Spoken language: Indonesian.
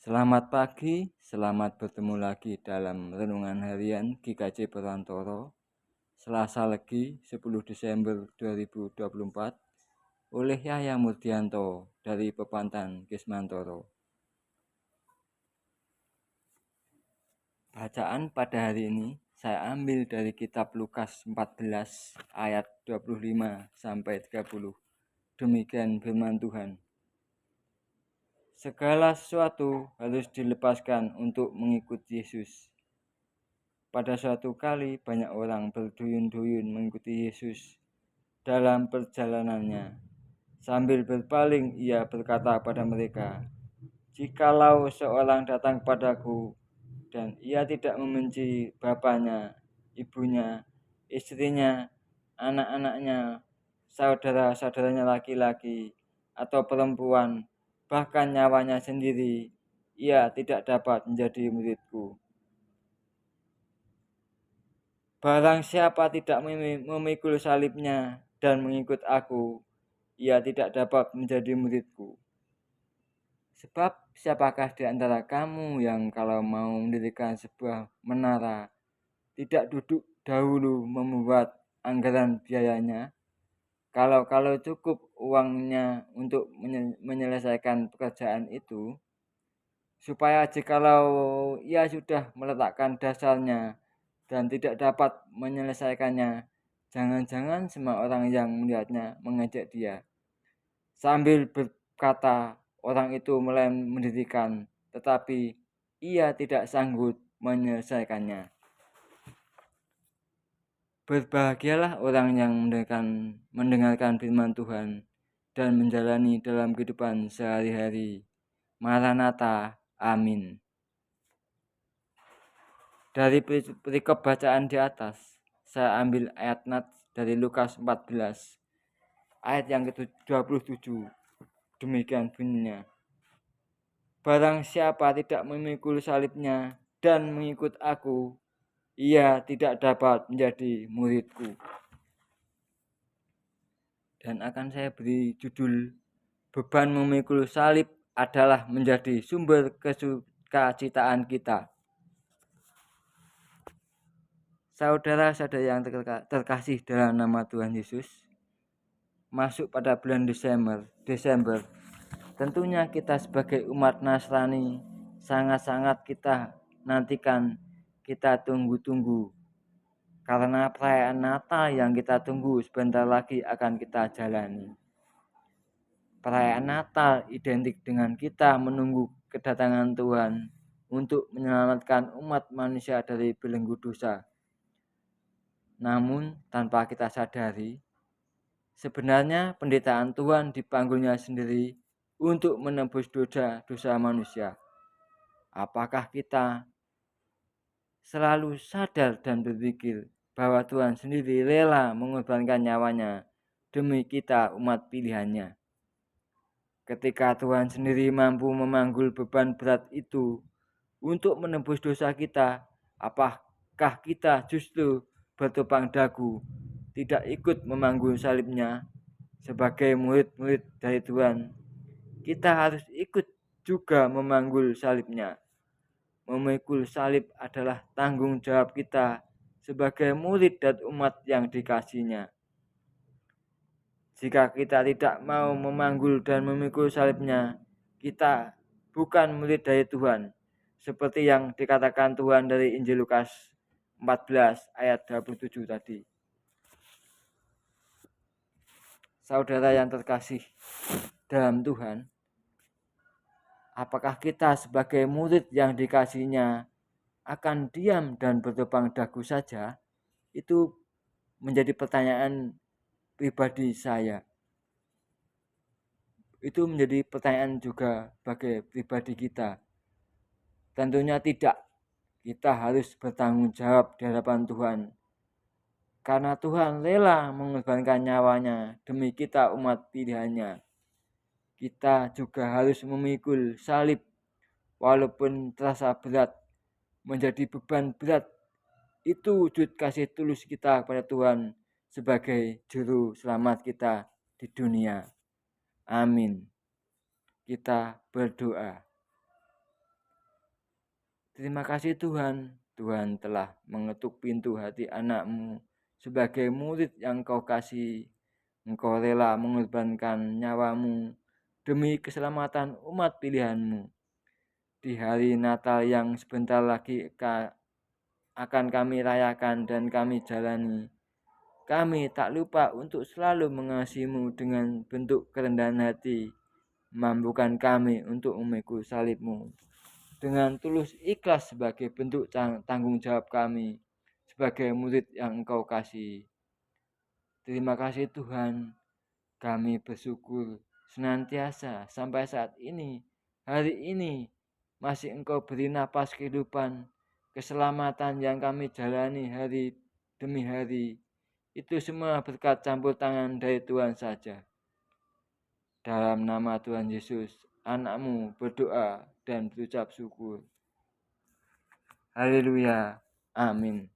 Selamat pagi, selamat bertemu lagi dalam Renungan Harian GKJ Perantoro, Selasa Legi 10 Desember 2024 oleh Yahya Murdianto dari Pepantan Kismantoro. Bacaan pada hari ini saya ambil dari kitab Lukas 14 ayat 25 sampai 30. Demikian firman Tuhan. Segala sesuatu harus dilepaskan untuk mengikut Yesus. Pada suatu kali banyak orang berduyun-duyun mengikuti Yesus dalam perjalanannya. Sambil berpaling ia berkata pada mereka, "Jikalau seorang datang padaku dan ia tidak membenci bapaknya, ibunya, istrinya, anak-anaknya, saudara-saudaranya laki-laki atau perempuan, bahkan nyawanya sendiri, ia tidak dapat menjadi muridku. Barang siapa tidak memikul salibnya dan mengikut aku, ia tidak dapat menjadi muridku. Sebab siapakah di antara kamu yang kalau mau mendirikan sebuah menara, tidak duduk dahulu membuat anggaran biayanya? Kalau cukup uangnya untuk menyelesaikan pekerjaan itu, supaya jikalau ia sudah meletakkan dasarnya dan tidak dapat menyelesaikannya, jangan-jangan semua orang yang melihatnya mengejek dia. Sambil berkata, orang itu mulai mendirikan, tetapi ia tidak sanggup menyelesaikannya. Berbahagialah orang yang mendengarkan firman Tuhan dan menjalani dalam kehidupan sehari-hari. Maranatha, amin. Dari perikop bacaan di atas, saya ambil ayat nats dari Lukas 14, ayat yang ke-27. Demikian bunyinya. Barang siapa tidak memikul salibnya dan mengikut aku, ia tidak dapat menjadi muridku. Dan akan saya beri judul, beban memikul salib adalah menjadi sumber kesukacitaan kita. Saudara-saudara yang terkasih dalam nama Tuhan Yesus, masuk pada bulan Desember, tentunya kita sebagai umat Nasrani sangat-sangat kita nantikan, kita tunggu-tunggu. Karena perayaan Natal yang kita tunggu sebentar lagi akan kita jalani. Perayaan Natal identik dengan kita menunggu kedatangan Tuhan untuk menyelamatkan umat manusia dari belenggu dosa. Namun tanpa kita sadari, sebenarnya penderitaan Tuhan dipanggulnya sendiri untuk menebus dosa manusia. Apakah kita selalu sadar dan berpikir bahwa Tuhan sendiri rela mengorbankan nyawanya demi kita umat pilihannya? Ketika Tuhan sendiri mampu memanggul beban berat itu untuk menebus dosa kita, apakah kita justru bertopang dagu, tidak ikut memanggul salibnya? Sebagai murid-murid dari Tuhan, kita harus ikut juga memanggul salibnya. Memikul salib adalah tanggung jawab kita sebagai murid dan umat yang dikasihinya. Jika kita tidak mau memanggul dan memikul salibnya, kita bukan murid dari Tuhan. Seperti yang dikatakan Tuhan dari Injil Lukas 14 ayat 27 tadi. Saudara yang terkasih dalam Tuhan, apakah kita sebagai murid yang dikasihinya akan diam dan bertopang dagu saja? Itu menjadi pertanyaan pribadi saya. Itu menjadi pertanyaan juga bagi pribadi kita. Tentunya tidak. Kita harus bertanggung jawab di hadapan Tuhan. Karena Tuhan rela mengorbankan nyawanya demi kita umat pilihannya. Kita juga harus memikul salib walaupun terasa berat, menjadi beban berat. Itu wujud kasih tulus kita kepada Tuhan sebagai juru selamat kita di dunia. Amin. Kita berdoa. Terima kasih Tuhan, Tuhan telah mengetuk pintu hati anak-Mu sebagai murid yang Kau kasih. Engkau rela mengorbankan nyawa-Mu demi keselamatan umat pilihan-Mu. Di hari Natal yang sebentar lagi akan kami rayakan dan kami jalani, kami tak lupa untuk selalu mengasihi-Mu dengan bentuk kerendahan hati. Mampukan kami untuk memikul salib-Mu dengan tulus ikhlas sebagai bentuk tanggung jawab kami sebagai murid yang Engkau kasih. Terima kasih Tuhan, kami bersyukur senantiasa sampai saat ini, hari ini, masih Engkau beri napas kehidupan, keselamatan yang kami jalani hari demi hari. Itu semua berkat campur tangan dari Tuhan saja. Dalam nama Tuhan Yesus, anak-Mu berdoa dan berucap syukur. Haleluya. Amin.